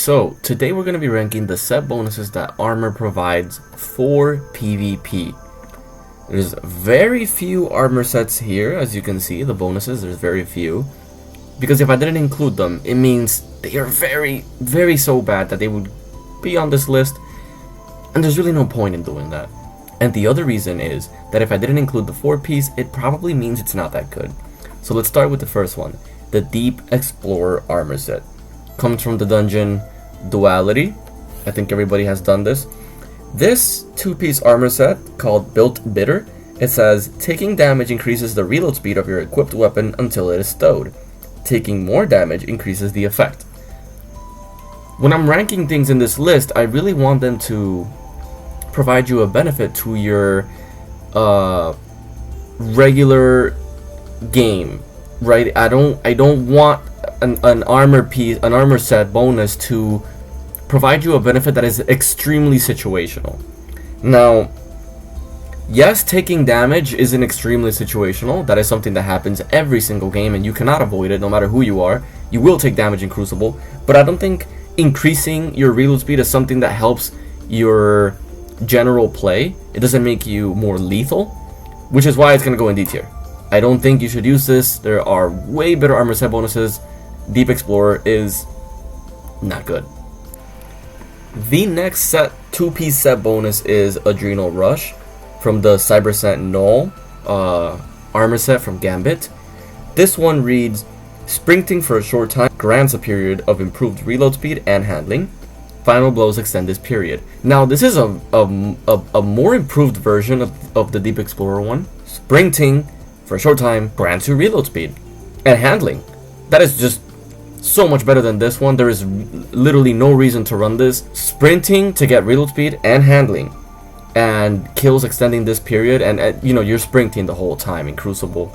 So today we're going to be ranking the set bonuses that armor provides for PvP. There's very few armor sets here, as you can see, the bonuses, there's very few. Because if I didn't include them, it means they are very so bad that they would be on this list. And there's really no point in doing that. And the other reason is that if I didn't include the 4-piece, it probably means it's not that good. So let's start with the first one, the Deep Explorer armor set. Comes from the dungeon Duality. I think everybody has done this. This 2-piece armor set, called Built Bitter, it says, taking damage increases the reload speed of your equipped weapon until it is stowed. Taking more damage increases the effect. When I'm ranking things in this list, I really want them to provide you a benefit to your regular game, right? I don't want an armor set bonus to provide you a benefit that is extremely situational. Now, yes, taking damage isn't extremely situational. That is something that happens every single game and you cannot avoid it no matter who you are. You will take damage in Crucible, but I don't think increasing your reload speed is something that helps your general play. It doesn't make you more lethal, which is why it's going to go in D tier. I don't think you should use this. There are way better armor set bonuses. Deep Explorer is not good. The next set 2-piece set bonus is Adrenal Rush from the Cyber Sentinel armor set from Gambit. This one reads, sprinting for a short time grants a period of improved reload speed and handling. Final blows extend this period. Now this is a more improved version of the Deep Explorer one. Sprinting for a short time grants you reload speed and handling. That is just so much better than this one. There is literally no reason to run this. Sprinting to get reload speed and handling, and kills extending this period, and you know, you're sprinting the whole time in Crucible.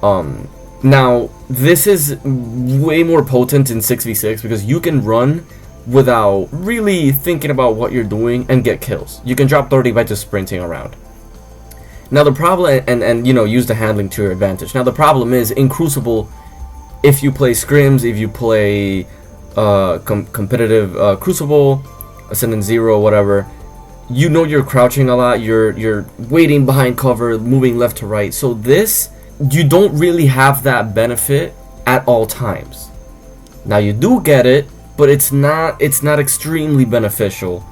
Now this is way more potent in 6v6 because you can run without really thinking about what you're doing and get kills. You can drop 30 by just sprinting around. Now the problem, and you know, use the handling to your advantage. Now the problem is in Crucible, if you play scrims, if you play competitive Crucible, Ascendant 0, whatever, you know you're crouching a lot, you're waiting behind cover, moving left to right. So this, you don't really have that benefit at all times. Now you do get it, but it's not extremely beneficial.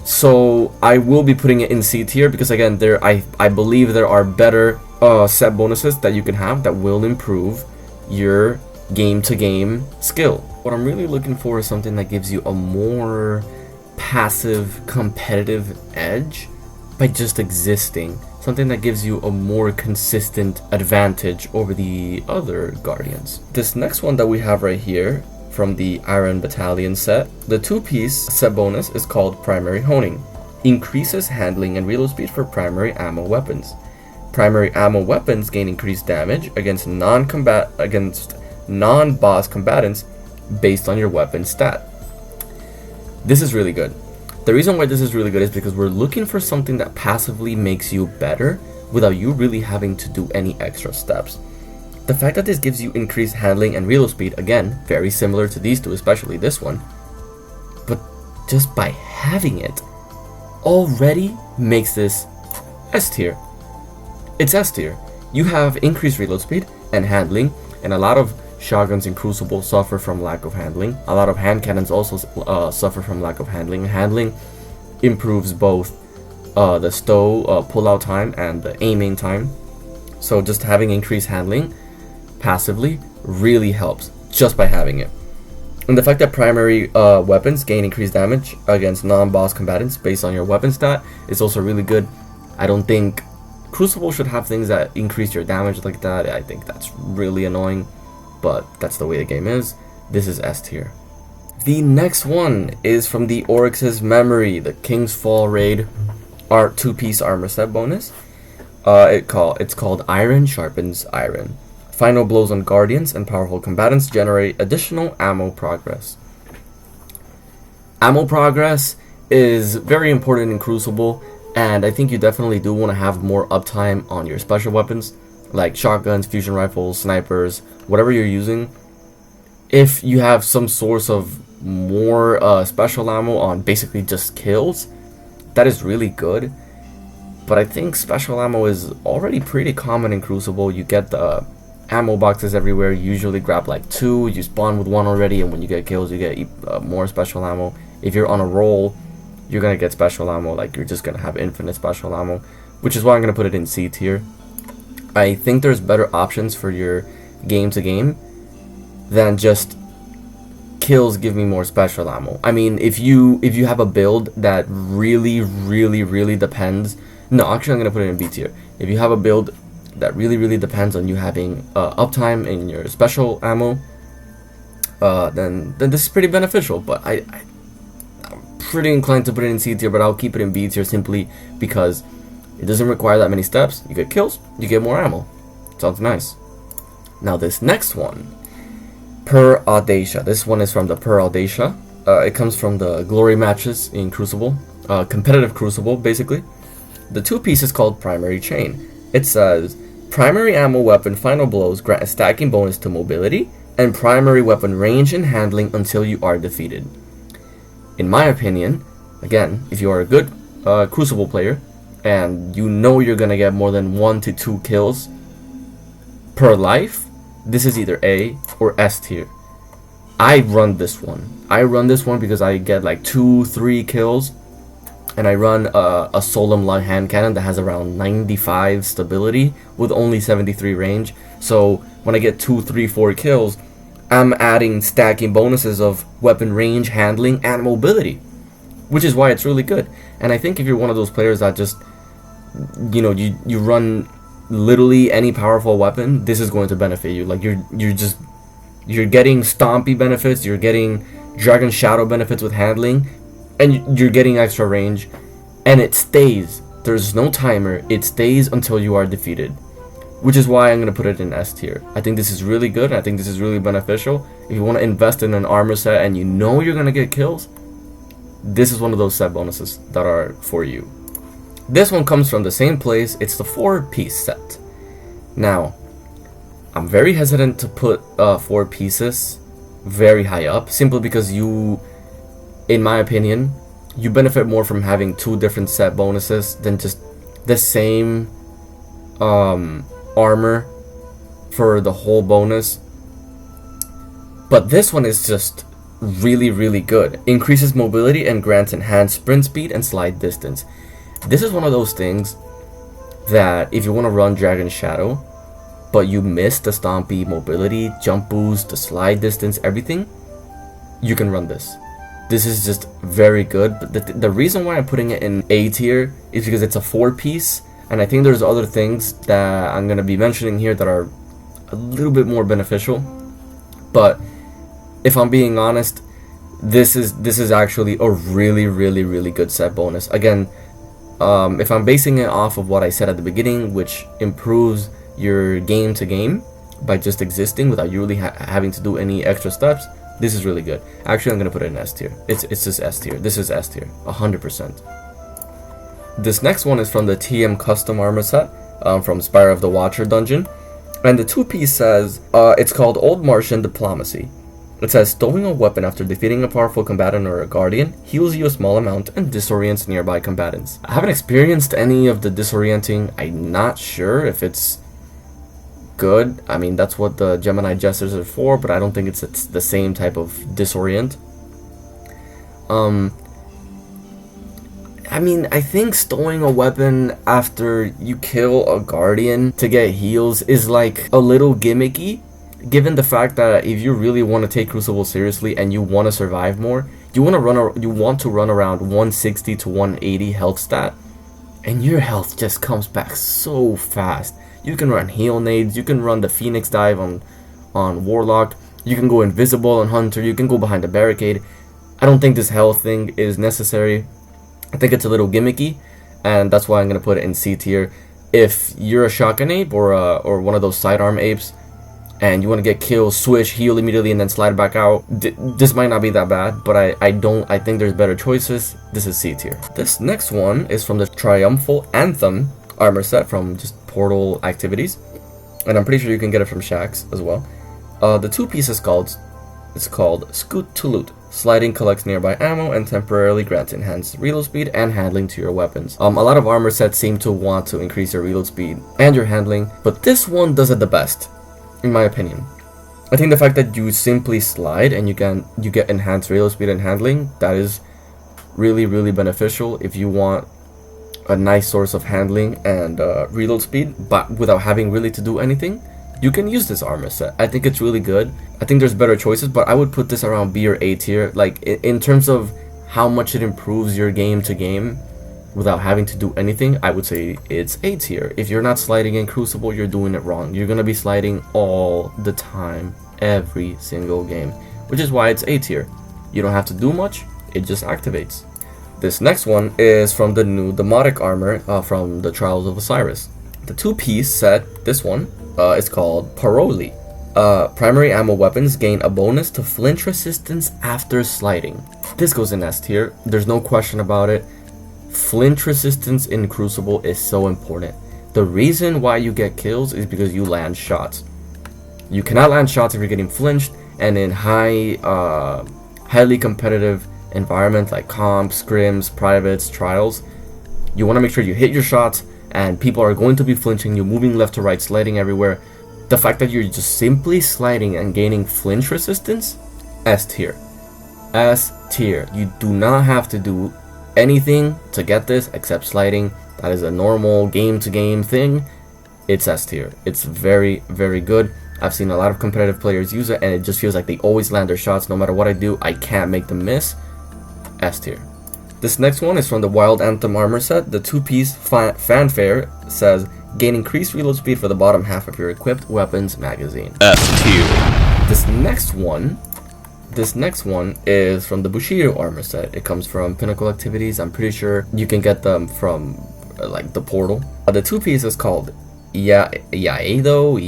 So I will be putting it in C tier because again, I believe there are better set bonuses that you can have that will improve your game-to-game skill. What I'm really looking for is something that gives you a more passive competitive edge by just existing. Something that gives you a more consistent advantage over the other Guardians. This next one that we have right here from the Iron Battalion set, the 2-piece set bonus is called Primary Honing. Increases handling and reload speed for primary ammo weapons. Primary ammo weapons gain increased damage against non-boss combatants based on your weapon stat. This is really good. The reason why this is really good is because we're looking for something that passively makes you better without you really having to do any extra steps. The fact that this gives you increased handling and reload speed, again, very similar to these two, especially this one, but just by having it already makes this S tier. It's S tier. You have increased reload speed and handling, and a lot of shotguns in Crucible suffer from lack of handling. A lot of hand cannons also suffer from lack of handling. Handling improves both the stow pull-out time and the aiming time. So just having increased handling passively really helps just by having it. And the fact that primary weapons gain increased damage against non-boss combatants based on your weapon stat is also really good. I don't think Crucible should have things that increase your damage like that. I think that's really annoying, but that's the way the game is. This is S tier. The next one is from the Oryx's Memory, the King's Fall Raid 2-piece armor set bonus. It's called Iron Sharpens Iron. Final blows on guardians and powerful combatants generate additional ammo progress. Ammo progress is very important in Crucible, and I think you definitely do want to have more uptime on your special weapons like shotguns, fusion rifles, snipers, whatever you're using. if you have some source of more special ammo on basically just kills, that is really good. But I think special ammo is already pretty common in Crucible. You get the ammo boxes everywhere. You usually grab like 2, you spawn with 1 already, and when you get kills you get more special ammo. If you're on a roll, you're gonna get special ammo, like you're just gonna have infinite special ammo, which is why I'm gonna put it in C tier. I think there's better options for your game to game than just kills give me more special ammo. I mean, if you have a build that really depends, no, actually I'm gonna put it in B tier. If you have a build that really depends on you having uptime in your special ammo, then this is pretty beneficial. But I'm pretty inclined to put it in C tier, but I'll keep it in B tier simply because it doesn't require that many steps. You get kills, you get more ammo. Sounds nice. Now this next one, Per Audacia. This one is from the Per Audacia. It comes from the glory matches in Crucible, competitive Crucible basically. The 2 piece is called Primary Chain. It says, primary ammo weapon final blows grant a stacking bonus to mobility and primary weapon range and handling until you are defeated. In my opinion, again, if you are a good Crucible player and you know you're gonna get more than 1 to 2 kills per life, this is either A or S tier. I run this one. I run this one because I get like 2-3 kills, and I run a Solemn light hand cannon that has around 95 stability with only 73 range. So when I get 2, 3, 4 kills, I'm adding stacking bonuses of weapon range, handling, and mobility, which is why it's really good. And I think if you're one of those players that just, you know, you run literally any powerful weapon, this is going to benefit you. Like you're getting Stompy benefits, you're getting Dragon Shadow benefits with handling, and you're getting extra range, and it stays. There's no timer. It stays until you are defeated, which is why I'm going to put it in S tier. I think this is really good. I think this is really beneficial. If you want to invest in an armor set and you know you're going to get kills, this is one of those set bonuses that are for you. This one comes from the same place. It's the 4-piece set. Now, I'm very hesitant to put 4 pieces very high up, simply because you, in my opinion, you benefit more from having 2 different set bonuses than just the same armor for the whole bonus. But this one is just really good. Increases mobility and grants enhanced sprint speed and slide distance. This is one of those things that if you want to run Dragon Shadow but you miss the Stompy mobility, jump boost, the slide distance, everything, you can run this. This is just very good. But the reason why I'm putting it in A tier is because it's a 4-piece, and I think there's other things that I'm going to be mentioning here that are a little bit more beneficial. But if I'm being honest, this is actually a really good set bonus. Again, if I'm basing it off of what I said at the beginning, which improves your game to game by just existing without you really having to do any extra steps, this is really good. Actually, I'm gonna put it in S tier. It's just S tier. This is S tier, 100%. This next one is from the TM custom armor set from Spire of the Watcher dungeon, and the 2-piece says it's called Old Martian Diplomacy. It says stowing a weapon after defeating a powerful combatant or a guardian heals you a small amount and disorients nearby combatants. I haven't experienced any of the disorienting. I'm not sure if it's good. I mean, that's what the Gemini Jesters are for, but I don't think it's the same type of disorient. I mean, I think stowing a weapon after you kill a guardian to get heals is like a little gimmicky, given the fact that if you really want to take Crucible seriously and you want to survive more, you want to run around 160 to 180 health stat, and your health just comes back so fast. You can run heal nades, you can run the Phoenix dive on Warlock, you can go invisible on Hunter, you can go behind the barricade. I don't think this health thing is necessary. I think it's a little gimmicky, and that's why I'm gonna put it in C tier. If you're a shotgun ape or one of those sidearm apes, and you want to get kills, switch, heal immediately, and then slide back out, this might not be that bad, but I think there's better choices. This is C tier. This next one is from the Triumphal Anthem armor set from just Portal activities, and I'm pretty sure you can get it from Shaxx as well. The 2-piece is called It's called Scoot to Loot. Sliding collects nearby ammo and temporarily grants enhanced reload speed and handling to your weapons. A lot of armor sets seem to want to increase your reload speed and your handling, but this one does it the best, in my opinion. I think the fact that you simply slide and you get enhanced reload speed and handling, that is really beneficial if you want a nice source of handling and reload speed, but without having really to do anything. You can use this armor set. I think it's really good. I think there's better choices, but I would put this around B or A tier. Like, in terms of how much it improves your game to game without having to do anything, I would say it's A tier. If you're not sliding in Crucible, you're doing it wrong. You're gonna be sliding all the time, every single game, which is why it's A tier. You don't have to do much, it just activates. This next one is from the new Demotic armor from the Trials of Osiris. The 2-piece set, this one, is called Paroli. Primary ammo weapons gain a bonus to flinch resistance after sliding. This goes in S tier, there's no question about it. Flinch resistance in Crucible is so important. The reason why you get kills is because you land shots. You cannot land shots if you're getting flinched, and in highly competitive environment like comps, scrims, privates, trials, you want to make sure you hit your shots, and people are going to be flinching you, moving left to right, sliding everywhere. The fact that you're just simply sliding and gaining flinch resistance, S tier. S tier. You do not have to do anything to get this except sliding. That is a normal game to game thing. It's S tier. It's very good. I've seen a lot of competitive players use it, and it just feels like they always land their shots. No matter what I do, I can't make them miss. S tier. This next one is from the Wild Anthem armor set. The 2-piece Fanfare says gain increased reload speed for the bottom half of your equipped weapons magazine. S tier. This next one is from the Bushido armor set. It comes from Pinnacle Activities. I'm pretty sure you can get them from like the portal. The 2-piece is called Iaido.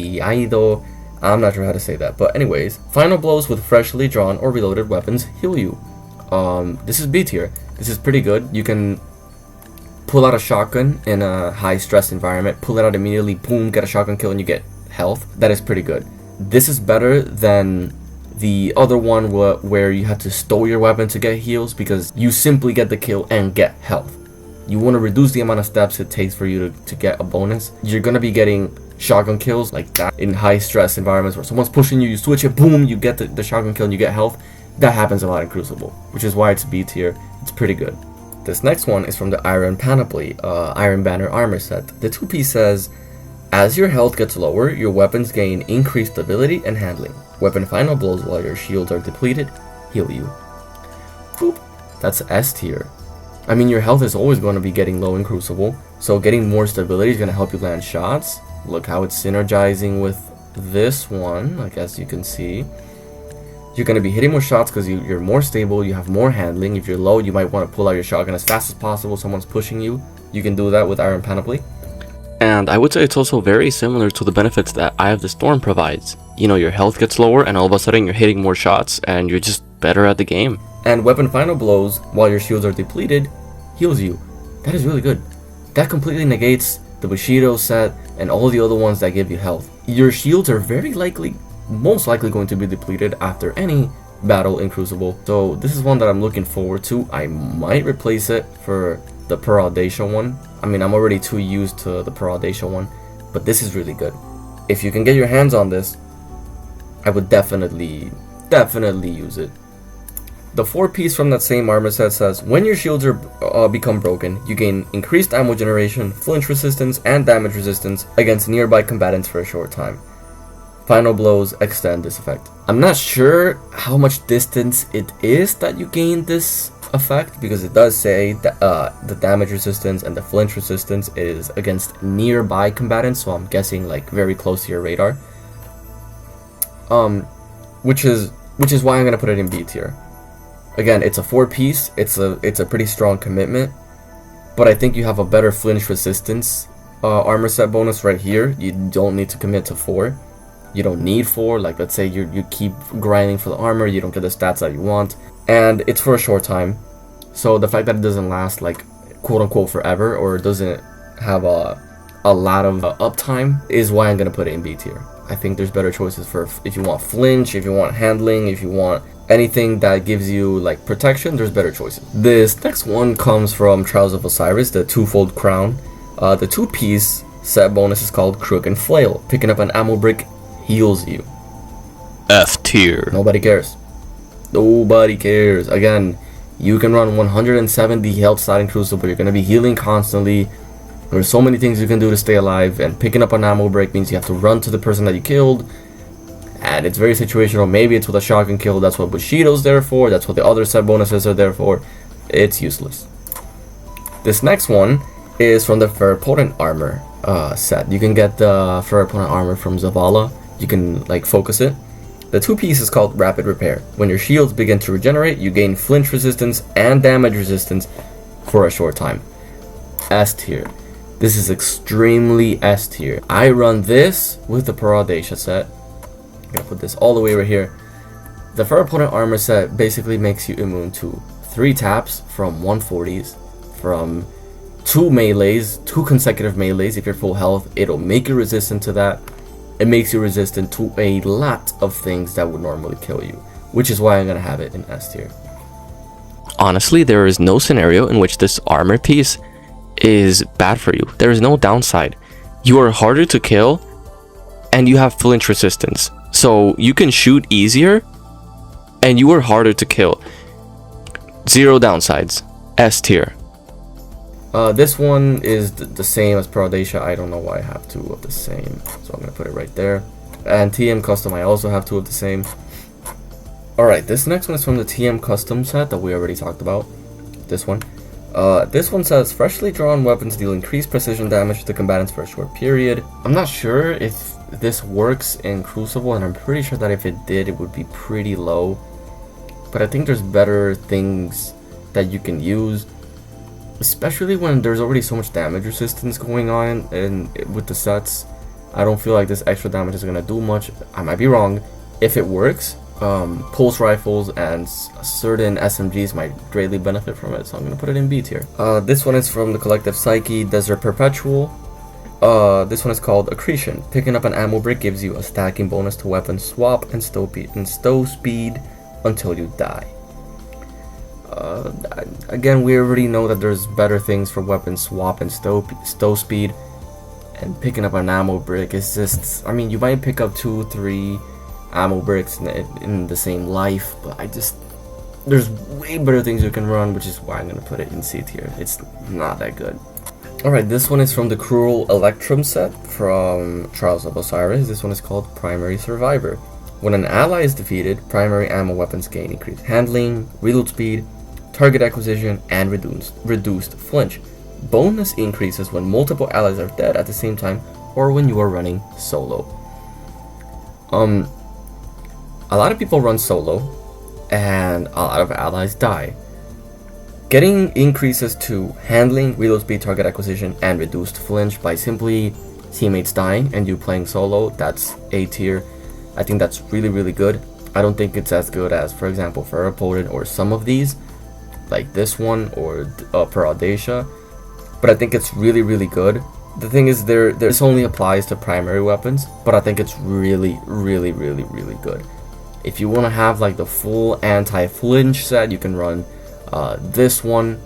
I'm not sure how to say that, but anyways, final blows with freshly drawn or reloaded weapons heal you. This is B tier. This is pretty good. You can pull out a shotgun in a high stress environment, pull it out immediately, boom, get a shotgun kill, and you get health. That is pretty good. This is better than the other one where you had to stow your weapon to get heals, because you simply get the kill and get health. You want to reduce the amount of steps it takes for you to get a bonus. You're gonna be getting shotgun kills like that in high stress environments where someone's pushing you, you switch it, boom, you get the shotgun kill and you get health. That happens a lot in Crucible, which is why it's B tier. It's pretty good. This next one is from the Iron Panoply, Iron Banner armor set. The 2-piece says, as your health gets lower, your weapons gain increased stability and handling. Weapon final blows while your shields are depleted heal you. Boop. That's S tier. I mean, your health is always going to be getting low in Crucible, so getting more stability is going to help you land shots. Look how it's synergizing with this one, like as you can see. You're going to be hitting more shots because you're more stable, you have more handling. If you're low, you might want to pull out your shotgun as fast as possible. Someone's pushing you. You can do that with Iron Panoply. And I would say it's also very similar to the benefits that Eye of the Storm provides. You know, your health gets lower and all of a sudden you're hitting more shots and you're just better at the game. And weapon final blows while your shields are depleted heals you. That is really good. That completely negates the Bushido set and all the other ones that give you health. Your shields are most likely going to be depleted after any battle in Crucible. So this is one that I'm looking forward to. I might replace it for the Per Audacia one. I mean, I'm already too used to the Per Audacia one, but this is really good. If you can get your hands on this, I would definitely use it. The 4-piece from that same armor set says, when your shields are become broken, you gain increased ammo generation, flinch resistance, and damage resistance against nearby combatants for a short time. Final blows extend this effect. I'm not sure how much distance it is that you gain this effect, because it does say that the damage resistance and the flinch resistance is against nearby combatants, so I'm guessing like very close to your radar. Which is why I'm gonna put it in B tier. Again, it's a 4-piece. It's a pretty strong commitment, but I think you have a better flinch resistance armor set bonus right here. You don't need to commit to 4. You don't need 4. Like, let's say you keep grinding for the armor, you don't get the stats that you want, and it's for a short time. So the fact that it doesn't last like quote unquote forever, or it doesn't have a a lot of uptime, is why I'm gonna put it in B tier. I think there's better choices for if you want flinch, if you want handling, if you want anything that gives you like protection, there's better choices. This next one comes from Trials of Osiris, the twofold crown. The 2-piece set bonus is called Crook and Flail. Picking up an ammo brick heals you. F tier. Nobody cares. Nobody cares. Again, you can run 170 health slot in Crucible. You're gonna be healing constantly. There's so many things you can do to stay alive, and picking up an ammo break means you have to run to the person that you killed, and it's very situational. Maybe it's with a shotgun kill. That's what Bushido's there for. That's what the other set bonuses are there for. It's useless. This next one is from the Ferropotent armor set. You can get the Ferropotent armor from Zavala. You can like focus it. The 2-piece is called Rapid Repair. When your shields begin to regenerate, you gain flinch resistance and damage resistance for a short time. S tier. This is extremely S tier. I run this with the Paroli set. I'm gonna put this all the way right here. The Ferropotent armor set basically makes you immune to 3 taps from 140s, from 2 melees, 2 consecutive melees. If you're full health, it'll make you resistant to that. It makes you resistant to a lot of things that would normally kill you, which is why I'm gonna have it in S tier. Honestly, there is no scenario in which this armor piece is bad for you. There is no downside. You are harder to kill and you have flinch resistance, so you can shoot easier and you are harder to kill. Zero downsides. S tier. This one is the same as Paroli. I don't know why I have 2 of the same, so I'm gonna put it right there. And TM Custom, I also have 2 of the same. Alright, this next one is from the TM Custom set that we already talked about. This one. This one says, freshly drawn weapons deal increased precision damage to combatants for a short period. I'm not sure if this works in Crucible, and I'm pretty sure that if it did, it would be pretty low. But I think there's better things that you can use, especially when there's already so much damage resistance going on and with the sets. I don't feel like this extra damage is gonna do much. I might be wrong. If it works, pulse rifles and certain SMGs might greatly benefit from it, so I'm gonna put it in B tier. This one is from the Collective Psyche, Desert Perpetual. This one is called Accretion. Picking up an ammo brick gives you a stacking bonus to weapon swap and stow speed until you die. Again, we already know that there's better things for weapon swap and stow speed, and picking up an ammo brick is just, I mean, you might pick up 2-3 ammo bricks in the same life, but there's way better things you can run, which is why I'm gonna put it in C tier. It's not that good. Alright, this one is from the Cruel Electrum set from Trials of Osiris. This one is called Primary Survivor. When an ally is defeated, primary ammo weapons gain increased handling, reload speed, target acquisition, and reduced flinch. Bonus increases when multiple allies are dead at the same time or when you are running solo. A lot of people run solo and a lot of allies die. Getting increases to handling, reload speed, target acquisition, and reduced flinch by simply teammates dying and you playing solo, that's A tier. I think that's really, really good. I don't think it's as good as, for example, Ferropotent or some of these, like this one or Paroli, but I think it's really, really good. The thing is, this only applies to primary weapons, but I think it's really, really, really, really good. If you want to have like the full anti-flinch set, you can run this one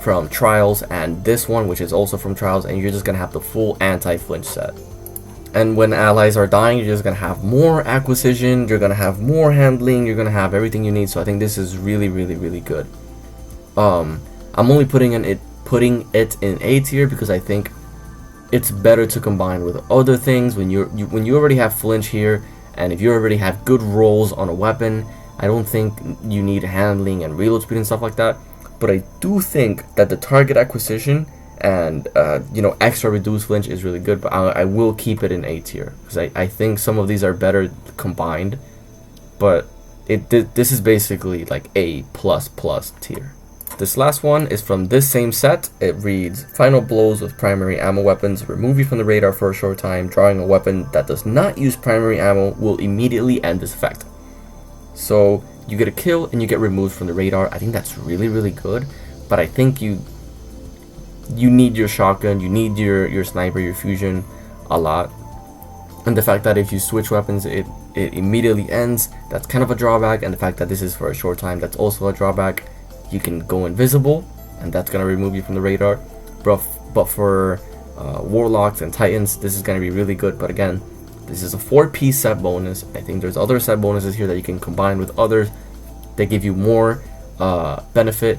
from Trials and this one, which is also from Trials, and you're just gonna have the full anti-flinch set. And when allies are dying, you're just gonna have more acquisition, you're gonna have more handling, you're gonna have everything you need. So I think this is really, really, really good. I'm only putting it in A tier because I think it's better to combine with other things. When you already have flinch here, and if you already have good rolls on a weapon, I don't think you need handling and reload speed and stuff like that. But I do think that the target acquisition and extra reduced flinch is really good, but I will keep it in A tier because I think some of these are better combined, but this is basically like A++ tier. This last one is from this same set. It reads, final blows with primary ammo weapons remove you from the radar for a short time. Drawing a weapon that does not use primary ammo will immediately end this effect. So you get a kill and you get removed from the radar. I think that's really, really good, but I think you need your shotgun, you need your sniper, your fusion a lot. And the fact that if you switch weapons, it immediately ends, that's kind of a drawback. And the fact that this is for a short time, that's also a drawback. You can go invisible, and that's gonna remove you from the radar. But for warlocks and titans, this is gonna be really good. But again, this is a 4-piece set bonus. I think there's other set bonuses here that you can combine with others that give you more benefit.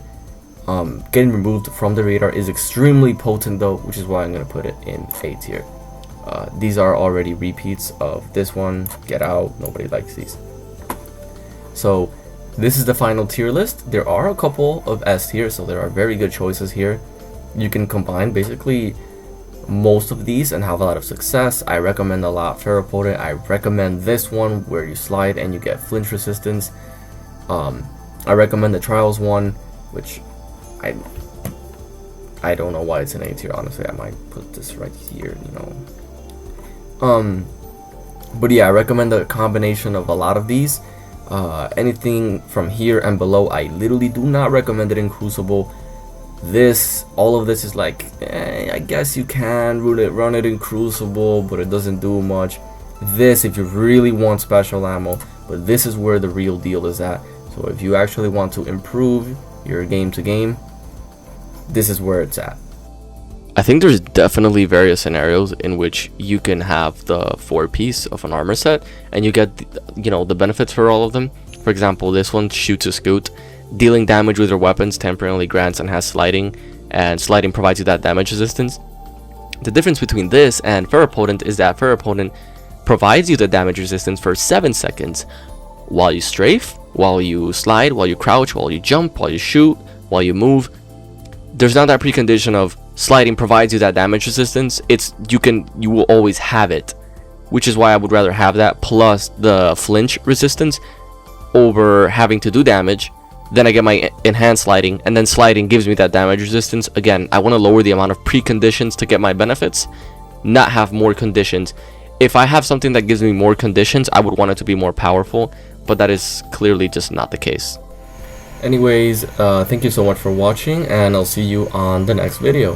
Getting removed from the radar is extremely potent though, which is why I'm gonna put it in A tier. These are already repeats of this one. Get out, nobody likes these. So this is the final tier list. There are a couple of S tier, so there are very good choices here. You can combine basically most of these and have a lot of success. I recommend a lot Fair Opponent. I recommend this one where you slide and you get flinch resistance. I recommend the Trials one, which I don't know why it's an A tier, honestly. I might put this right here, you know. But yeah, I recommend a combination of a lot of these. Anything from here and below, I literally do not recommend it in Crucible. All of this is like, I guess you can run it in Crucible, but it doesn't do much. This, if you really want special ammo, but this is where the real deal is at. So if you actually want to improve your game to game, this is where it's at. I think there's definitely various scenarios in which you can have the 4-piece of an armor set and you get, the benefits for all of them. For example, this one shoots a scoot. Dealing damage with your weapons temporarily grants and has sliding, and sliding provides you that damage resistance. The difference between this and Fair Opponent is that Fair Opponent provides you the damage resistance for 7 seconds while you strafe, while you slide, while you crouch, while you jump, while you shoot, while you move. There's not that precondition of sliding provides you that damage resistance. You will always have it, which is why I would rather have that plus the flinch resistance over having to do damage. Then I get my enhanced sliding, and then sliding gives me that damage resistance. Again, I want to lower the amount of preconditions to get my benefits, not have more conditions. If I have something that gives me more conditions, I would want it to be more powerful, but that is clearly just not the case. Anyways, thank you so much for watching, and I'll see you on the next video.